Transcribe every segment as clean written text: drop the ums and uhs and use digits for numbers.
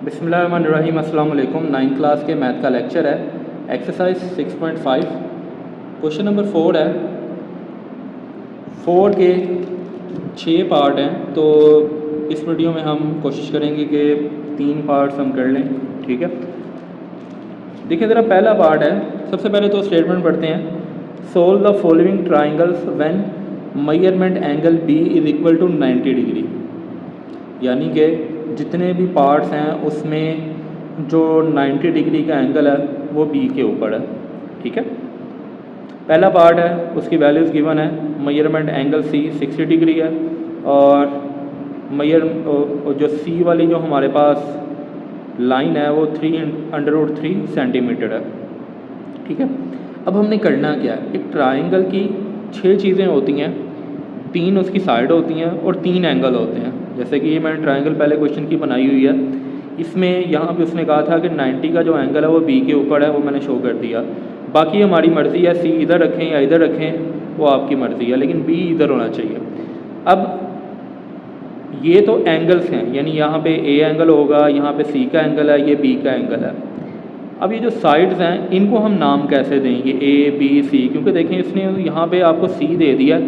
बिस्मिल्लाहिर्रहमानिर्रहीम। अस्सलाम वालेकुम। 9th क्लास के मैथ का लेक्चर है। एक्सरसाइज 6.5 क्वेश्चन नंबर 4 है। 4 के 6 पार्ट हैं, तो इस वीडियो में हम कोशिश करेंगे कि 3 पार्ट्स हम कर लें। ठीक है, देखिए ज़रा पहला पार्ट है। सबसे पहले तो स्टेटमेंट पढ़ते हैं। Solve the following triangles when measurement angle B is equal to 90 degree. यानी कि जितने भी पार्ट्स हैं उसमें जो 90 डिग्री का एंगल है वो बी के ऊपर है। ठीक है, पहला पार्ट है, उसकी वैल्यूज़ गिवन है। मेजरमेंट एंगल सी 60 डिग्री है और जो सी वाली जो हमारे पास लाइन है वो 3√3 सेंटीमीटर है। ठीक है, अब हमने करना क्या है। एक ट्राइंगल की 6 चीज़ें होती हैं, 3 उसकी साइड होती हैं और 3 एंगल होते हैं। जैसे कि ये मैंने ट्राइंगल पहले क्वेश्चन की बनाई हुई है। इसमें यहाँ पे उसने कहा था कि 90 का जो एंगल है वो बी के ऊपर है, वो मैंने शो कर दिया। बाकी हमारी मर्ज़ी है, सी इधर रखें या इधर रखें, वो आपकी मर्ज़ी है, लेकिन बी इधर होना चाहिए। अब ये तो एंगल्स हैं, यानी यहाँ पे ए एंगल होगा, यहाँ पे सी का एंगल है, ये बी का एंगल है। अब ये जो साइड्स हैं इनको हम नाम कैसे देंगे, ए बी सी, क्योंकि देखें इसने यहाँ पे आपको सी दे दिया,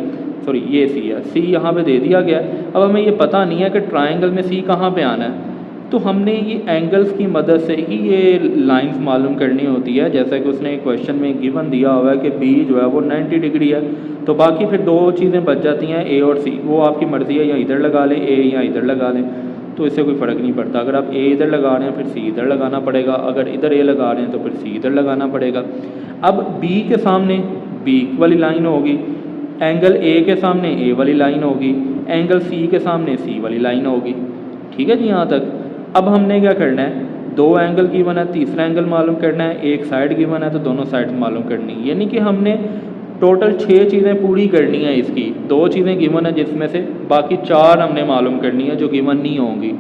सॉरी ये सी है, सी यहाँ पे दे दिया गया। अब हमें ये पता नहीं है कि ट्राइंगल में सी कहाँ पे आना है, तो हमने ये एंगल्स की मदद से ही ये लाइंस मालूम करनी होती है। जैसा कि उसने क्वेश्चन में गिवन दिया हुआ है कि बी जो है वो 90 डिग्री है, तो बाकी फिर 2 चीज़ें बच जाती हैं, ए और सी। वो आपकी मर्ज़ी है, या इधर लगा लें ए या इधर लगा लें, तो इससे कोई फ़र्क नहीं पड़ता। अगर आप ए इधर लगा रहे हैं फिर सी इधर लगाना पड़ेगा, अगर इधर ए लगा रहे हैं तो फिर सी इधर लगाना पड़ेगा। अब बी के सामने बी वाली लाइन होगी, एंगल ए के सामने ए वाली लाइन होगी, एंगल सी के सामने सी वाली लाइन होगी। ठीक है जी, यहाँ तक। अब हमने क्या करना है, 2 एंगल गिवन है, तीसरा एंगल मालूम करना है, एक साइड गिवन है तो दोनों साइड मालूम करनी है। यानी कि हमने टोटल 6 चीज़ें पूरी करनी है इसकी। 2 चीज़ें गिवन है जिसमें से बाकी 4 हमने मालूम करनी है जो गिवन नहीं होंगी।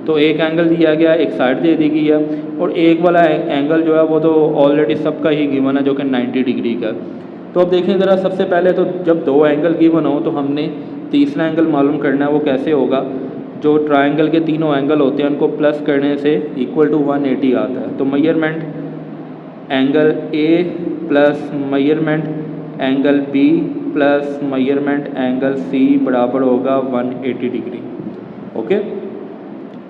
तो एक एंगल दिया गया, एक साइड दे दी गई है, और एक वाला एंगल जो है वो तो ऑलरेडी सबका ही गिवन है जो कि 90 डिग्री का। तो अब देखें ज़रा, सबसे पहले तो जब 2 एंगल गिवन हो तो हमने तीसरा एंगल मालूम करना है। वो कैसे होगा, जो ट्राइंगल के तीनों एंगल होते हैं उनको प्लस करने से इक्वल टू 180 आता है। तो measurement angle A plus measurement angle B plus measurement angle C बराबर होगा 180 डिग्री। ओके,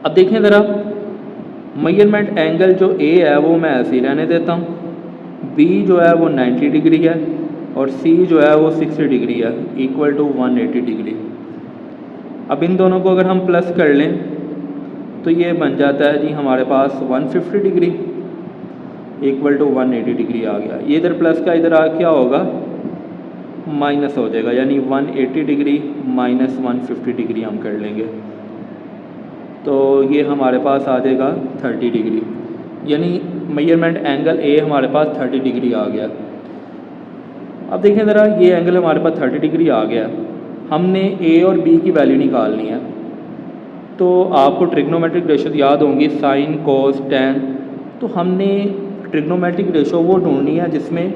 अब देखें ज़रा, मेजरमेंट एंगल जो ए है वो मैं ऐसे ही रहने देता हूँ, बी जो है वो 90 डिग्री है और सी जो है वो 60 डिग्री है, इक्वल टू 180 डिग्री। अब इन दोनों को अगर हम प्लस कर लें तो ये बन जाता है जी हमारे पास 150 डिग्री इक्वल टू 180 डिग्री आ गया। ये इधर प्लस का इधर आ क्या होगा, माइनस हो जाएगा, यानी 180 डिग्री माइनस 150 डिग्री हम कर लेंगे तो ये हमारे पास आ जाएगा 30 डिग्री। यानी मेजरमेंट एंगल ए हमारे पास 30 डिग्री आ गया। अब देखें ज़रा, ये एंगल हमारे पास 30 डिग्री आ गया। हमने ए और बी की वैल्यू निकालनी है, तो आपको ट्रिग्नोमेट्रिक रेशो याद होंगी, साइन कोस टैन। तो हमने ट्रिग्नोमेट्रिक रेशो वो ढूंढनी है जिसमें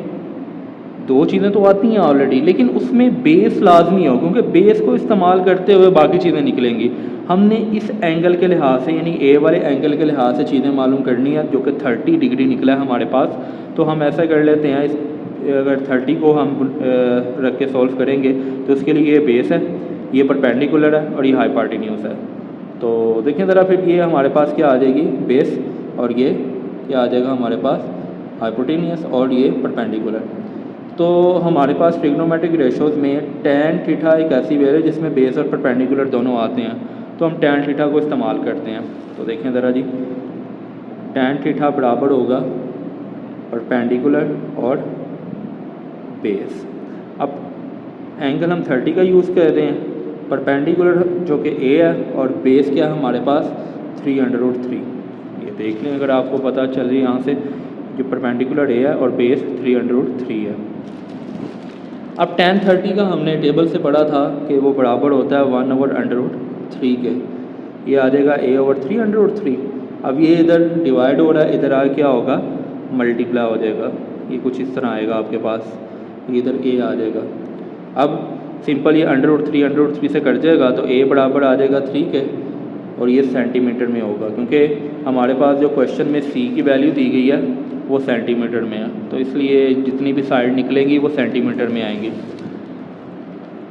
2 चीज़ें तो आती हैं ऑलरेडी, लेकिन उसमें बेस लाजमी हो, क्योंकि बेस को इस्तेमाल करते हुए बाकी चीज़ें निकलेंगी। हमने इस एंगल के लिहाज से, यानी ए वाले एंगल के लिहाज से चीज़ें मालूम करनी है, जो कि 30 डिग्री निकला है हमारे पास। तो हम ऐसा कर लेते हैं, अगर 30 को हम रख के सॉल्व करेंगे तो उसके लिए ये बेस है, ये परपेंडिकुलर है और ये हाइपार्टिन्यूस है। तो देखें ज़रा, फिर ये हमारे पास क्या आ जाएगी, बेस, और ये क्या आ जाएगा हमारे पास, हाइपोटेनियस, और ये परपेंडिकुलर। तो हमारे पास ट्रिग्नोमेट्रिक रेशोज़ में टैन थीटा एक ऐसी वेल है जिसमें बेस और परपेंडिकुलर दोनों आते हैं, तो हम टैन थीटा को इस्तेमाल करते हैं। तो देखें ज़रा जी, टैन थीटा बराबर होगा परपेंडिकुलर और बेस। अब एंगल हम 30 का यूज़ कर रहे हैं, परपेंडिकुलर जो कि ए है और बेस क्या है हमारे पास 3√3। ये देख लें, अगर आपको पता चल रही है यहाँ से, जो परपेंडिकुलर ए है और बेस 3√3 है। अब tan 30 का हमने टेबल से पढ़ा था कि वो बराबर होता है 1/√3 के, ये आ जाएगा a/3√3। अब ये इधर डिवाइड हो रहा है, इधर आ क्या होगा, मल्टीप्लाई हो जाएगा, ये कुछ इस तरह आएगा आपके पास, इधर a आ जाएगा। अब सिंपल ये √3 से कट जाएगा तो a बराबर आ जाएगा 3 के, और ये सेंटीमीटर में होगा, क्योंकि हमारे पास जो क्वेश्चन में सी की वैल्यू दी गई है वो सेंटीमीटर में है, तो इसलिए जितनी भी साइड निकलेंगी वो सेंटीमीटर में आएंगी।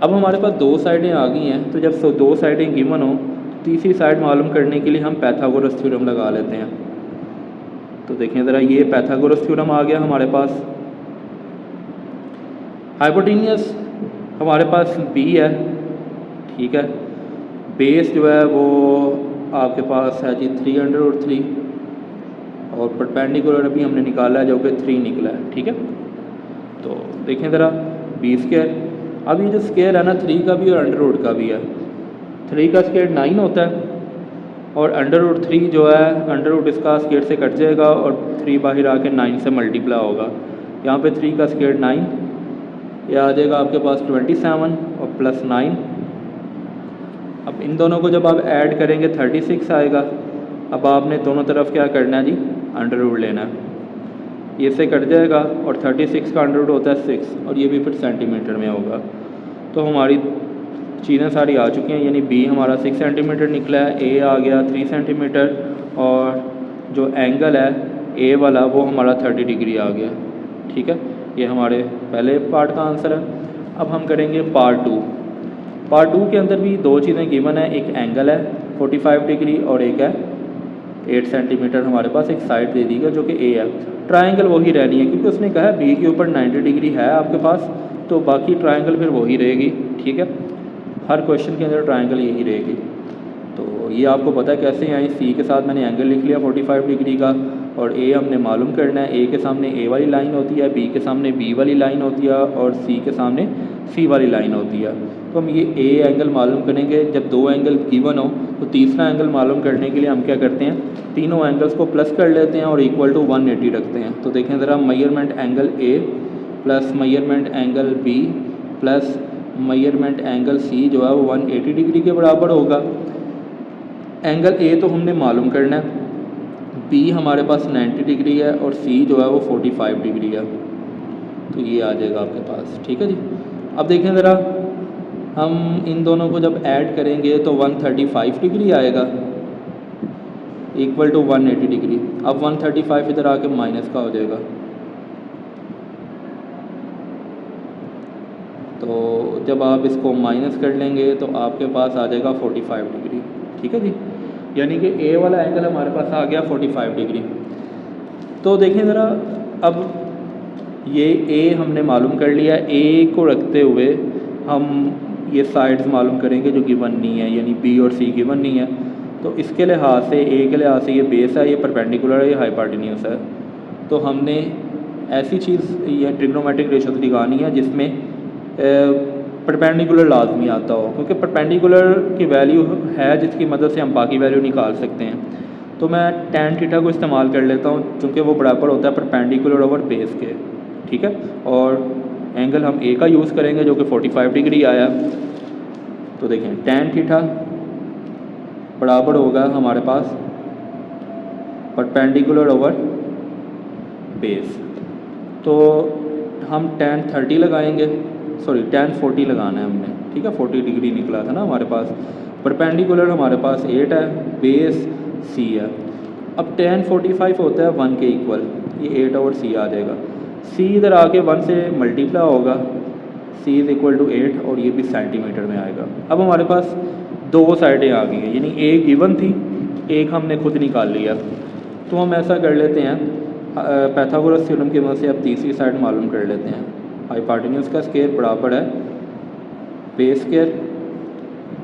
अब हमारे पास दो साइडें आ गई हैं, तो जब दो साइडें गिवन हो, तीसरी साइड मालूम करने के लिए हम पाइथागोरस थ्योरम लगा लेते हैं। तो देखें ज़रा, ये पाइथागोरस थ्योरम आ गया हमारे पास। हाइपोटेन्यूस हमारे पास बी है, ठीक है। बेस जो है वो आपके पास है जी 3√3 और परपेंडिकुलर अभी हमने निकाला है जो कि 3 निकला है, ठीक है। तो देखें ज़रा बी स्क्वायर, अब ये जो स्क्वायर है ना 3 का भी और अंडर का भी है, 3 का स्क्वायर 9 होता है और अंडर√3 जो है अंडर इसका स्क्वायर से कट जाएगा और 3 बाहर आके 9 से मल्टीप्लाई होगा। यहाँ पे 3 का स्क्वायर 9, ये आ जाएगा आपके पास 27 और प्लस 9। अब इन दोनों को जब आप ऐड करेंगे 36 आएगा। अब आपने दोनों तरफ क्या करना है जी, अंडर लेना है, ये से कट जाएगा और 36 का अंडर होता है 6 और ये भी फिर सेंटीमीटर में होगा। तो हमारी चीज़ें सारी आ चुकी हैं, यानी बी हमारा 6 सेंटीमीटर निकला है, ए आ गया 3 सेंटीमीटर और जो एंगल है ए वाला वो हमारा 30 डिग्री आ गया, ठीक है। ये हमारे पहले पार्ट का आंसर है। अब हम करेंगे पार्ट 2। पार्ट 2 के अंदर भी दो चीज़ें गिवन है, एक एंगल है 45 डिग्री और एक है 8 सेंटीमीटर। हमारे पास एक साइड दे दी गई जो कि ए है। ट्रायंगल वही रहनी है, क्योंकि उसने कहा बी के ऊपर 90 डिग्री है आपके पास, तो बाकी ट्रायंगल फिर वही रहेगी, ठीक है। हर क्वेश्चन के अंदर ट्रायंगल यही रहेगी। तो ये आपको पता है कैसे आए, सी के साथ मैंने एंगल लिख लिया 45 डिग्री का और ए हमने मालूम करना है। ए के सामने ए वाली लाइन होती है, बी के सामने बी वाली लाइन होती है और सी के सामने सी वाली लाइन होती है। तो हम ये ए एंगल मालूम करेंगे। जब दो एंगल गिवन हो तो तीसरा एंगल मालूम करने के लिए हम क्या करते हैं, तीनों एंगल्स को प्लस कर लेते हैं और इक्वल टू 180 रखते हैं। तो देखें ज़रा, measurement angle A plus measurement angle B plus measurement angle C जो है वो 180 डिग्री के बराबर होगा। एंगल ए तो हमने मालूम करना है, बी हमारे पास 90 डिग्री है और सी जो है वो 45 डिग्री है। तो ये आ जाएगा आपके पास, ठीक है जी। अब देखें ज़रा, हम इन दोनों को जब ऐड करेंगे तो 135 डिग्री आएगा इक्वल टू 180 डिग्री। अब 135 इधर आके माइनस का हो जाएगा, तो जब आप इसको माइनस कर लेंगे तो आपके पास आ जाएगा 45 डिग्री, ठीक है जी। यानी कि ए वाला एंगल हमारे पास आ गया 45 डिग्री। तो देखें ज़रा, अब ये ए हमने मालूम कर लिया, ए को रखते हुए हम ये साइड्स मालूम करेंगे जो गिवन नहीं है, यानी बी और सी गिवन नहीं है। तो इसके लिहाज से, ए के लिहाज से ये बेस है, ये परपेंडिकुलर है, ये हाइपोटेन्यूस है। तो हमने ऐसी चीज़ ये ट्रिग्नोमेट्रिक रेशोज दिखानी है जिसमें परपेंडिकुलर लाजमी आता हो, क्योंकि परपेंडिकुलर की वैल्यू है जिसकी मदद से हम बाकी वैल्यू निकाल सकते हैं। तो मैं tan थीटा को इस्तेमाल कर लेता हूँ, चूँकि वो बराबर होता है परपेंडिकुलर ओवर बेस के, ठीक है। और एंगल हम ए का यूज़ करेंगे जो कि 45 डिग्री आया। तो देखें tan थीटा बराबर होगा हमारे पास परपेंडिकुलर ओवर बेस। तो हम tan 30 लगाएंगे, सॉरी tan 40 लगाना है हमने, ठीक है। 40 डिग्री निकला था ना हमारे पास। परपेंडिकुलर हमारे पास 8 है, बेस सी है। अब tan 45 होता है 1 के इक्वल, ये 8 ओवर सी आ जाएगा। सी इधर आके 1 से मल्टीप्लाई होगा, सी इज़ इक्वल टू 8 और ये भी सेंटीमीटर में आएगा। अब हमारे पास दो साइडें आ गई हैं, यानी एक गिवन थी, एक हमने खुद निकाल लिया। तो हम ऐसा कर लेते हैं, पाइथागोरस थ्योरम की मदद से अब तीसरी साइड मालूम कर लेते हैं। हाइपोटेन्यूस का स्क्वायर बराबर है बेस स्क्वायर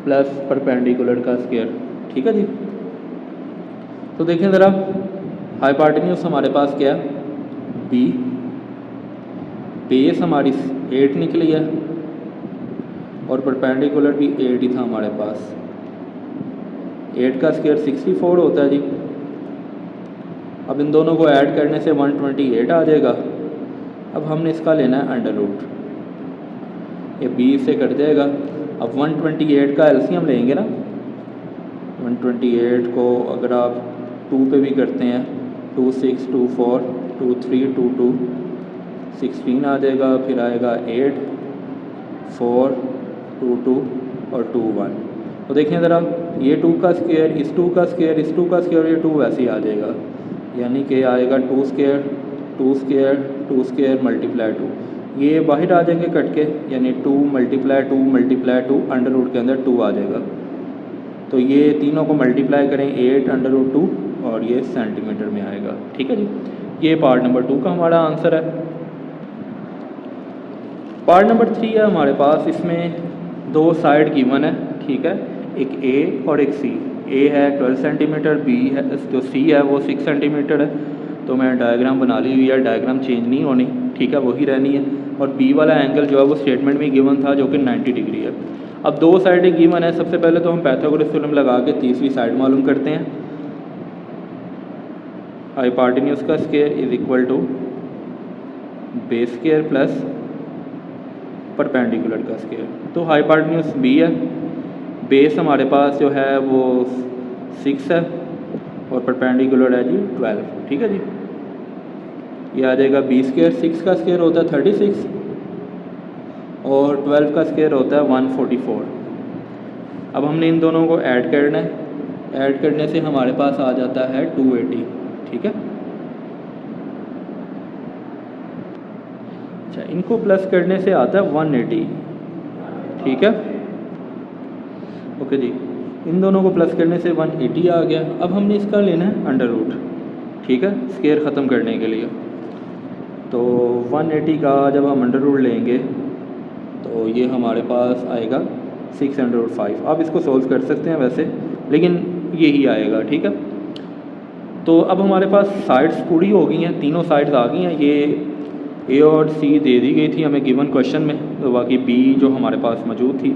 प्लस परपेंडिकुलर का स्क्वायर, ठीक है जी। तो देखें ज़रा, हाइपोटेन्यूस हमारे पास क्या है, बी, बेस हमारी 8 निकली है और परपेंडिकुलर भी 8 ही था हमारे पास। 8 का स्क्वायर 64 होता है जी। अब इन दोनों को ऐड करने से 128 आ जाएगा। अब हमने इसका लेना है अंडर रूट, ये बी से कट जाएगा। अब 128 का एलसीएम लेंगे ना, 128 को अगर आप 2 पे भी करते हैं, 2 6 2 4 2 3 2 2 16 आ जाएगा, फिर आएगा 8 4 2 2 और 2 1। तो देखें ज़रा, ये 2 का स्क्वायर, इस 2 का स्क्वायर, इस 2 का स्क्वायर, ये 2 वैसे ही आ जाएगा, यानी कि आएगा 2 स्क्वायर 2 स्क्वायर 2 स्क्वायर मल्टीप्लाई 2, ये बाहर आ जाएंगे कट के, यानी 2 मल्टीप्लाई 2 मल्टीप्लाई 2 अंडर रूट के अंदर 2 आ जाएगा। तो ये तीनों को मल्टीप्लाई करें 8 अंडर रूट 2 और ये सेंटीमीटर में आएगा। ठीक है जी, ये पार्ट नंबर 2 का हमारा आंसर है। पार्ट नंबर 3 है हमारे पास, इसमें 2 साइड गिवन है, ठीक है, एक ए और एक सी। ए है 12 सेंटीमीटर, बी है जो सी है वो 6 सेंटीमीटर है। तो मैं डायग्राम बना ली हुई है, डायग्राम चेंज नहीं होनी, ठीक है, वही रहनी है। और बी वाला एंगल जो है वो स्टेटमेंट में गिवन था जो कि 90 डिग्री है। अब 2 साइडें गिवन है, सबसे पहले तो हम पाइथागोरस थ्योरम लगा के तीसरी साइड मालूम करते हैं। हाइपोटेन्यूज का square is equal to base square plus perpendicular का स्क्वायर। तो हाइपोटेन्यूज बी है, बेस हमारे पास जो है वो 6 है और परपेंडिकुलर है जी 12। ठीक है जी, ये आ जाएगा बी स्क्वायर। 6 का स्क्वायर होता है 36 और 12 का स्क्वायर होता है 144। अब हमने इन दोनों को ऐड करना है, ऐड करने से हमारे पास आ जाता है 280। ठीक है, अच्छा, इनको प्लस करने से आता है 180। ठीक है, ओके जी, इन दोनों को प्लस करने से 180 आ गया। अब हमने इसका लेना है अंडर रूट, ठीक है, स्क्वायर ख़त्म करने के लिए। तो 180 का जब हम अंडर रूट लेंगे तो ये हमारे पास आएगा 605। आप इसको सोल्व कर सकते हैं वैसे, लेकिन यही आएगा। ठीक है, तो अब हमारे पास साइड्स पूरी हो गई हैं, तीनों साइड्स आ गई हैं। ये ए और सी दे दी गई थी हमें गिवन क्वेश्चन में, तो बाकी बी जो हमारे पास मौजूद थी।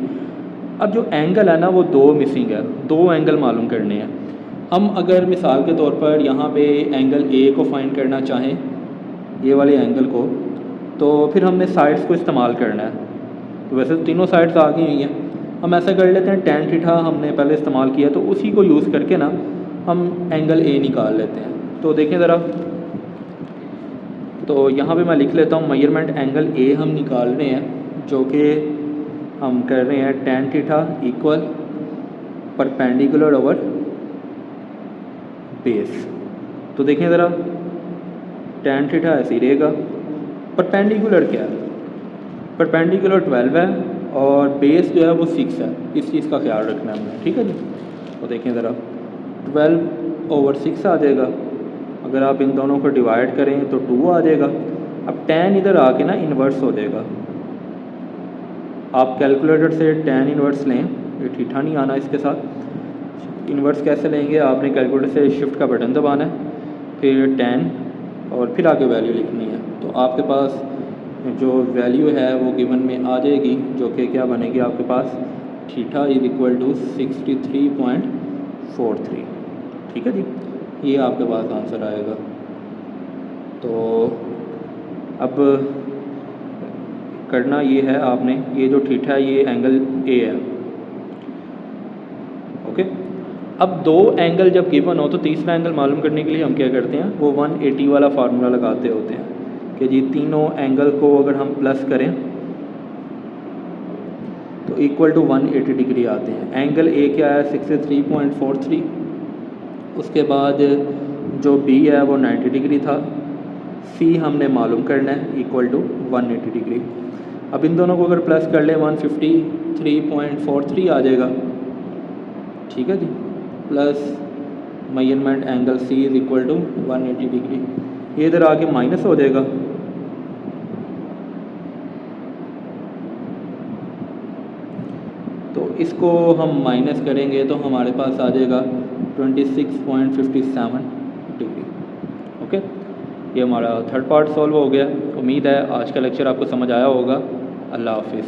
अब जो एंगल है ना वो 2 मिसिंग है, 2 एंगल मालूम करने हैं। हम अगर मिसाल के तौर पर यहाँ पे एंगल ए को फाइंड करना चाहें, ये वाले एंगल को, तो फिर हमने साइड्स को इस्तेमाल करना है। तो वैसे तो तीनों साइड्स आ गई हुई हैं, हम ऐसा कर लेते हैं, tan थीटा हमने पहले इस्तेमाल किया तो उसी को यूज़ करके ना हम एंगल ए निकाल लेते हैं। तो देखें ज़रा, तो यहाँ पे मैं लिख लेता हूँ मेजरमेंट एंगल ए हम निकाल रहे हैं, जो कि हम कर रहे हैं tan theta equal perpendicular over base. तो देखें ज़रा, tan थीटा ऐसे ही रहेगा, परपेंडिकुलर क्या है, परपेंडिकुलर 12 है और बेस जो है वो 6 है, इस चीज़ का ख्याल रखना है हमने। ठीक है जी, तो देखें ज़रा 12/6 आ जाएगा। अगर आप इन दोनों को डिवाइड करें तो 2 आ जाएगा। अब tan इधर आके ना इन्वर्स हो जाएगा। आप कैलकुलेटर से tan इन्वर्स लें, ये थीटा नहीं आना इसके साथ। इन्वर्स कैसे लेंगे, आपने कैलकुलेटर से शिफ्ट का बटन दबाना है, फिर tan और फिर आगे वैल्यू लिखनी है। तो आपके पास जो वैल्यू है वो गिवन में आ जाएगी, जो कि क्या बनेगी आपके पास, थीटा इज इक्वल टू 63.43। ठीक है जी, ये आपके पास आंसर आएगा। तो अब करना ये है आपने, ये जो थीटा है ये एंगल ए है। ओके, अब 2 एंगल जब गिवन हो तो तीसरा एंगल मालूम करने के लिए हम क्या करते हैं, वो 180 वाला फार्मूला लगाते होते हैं कि जी तीनों एंगल को अगर हम प्लस करें तो इक्वल टू 180 डिग्री आते हैं। एंगल ए क्या है 63.43, उसके बाद जो बी है वो 90 डिग्री था, सी हमने मालूम करना है इक्वल टू 180 डिग्री। अब इन दोनों को अगर प्लस कर लें 153.43 आ जाएगा। ठीक है जी, plus measurement angle C is equal to 180 degree, ये इधर आके माइनस हो जाएगा। तो इसको हम माइनस करेंगे तो हमारे पास आ जाएगा 26.57 डिग्री। ओके, ये हमारा थर्ड पार्ट सॉल्व हो गया। उम्मीद है आज का लेक्चर आपको समझ आया होगा। अल्लाह हाफिज़।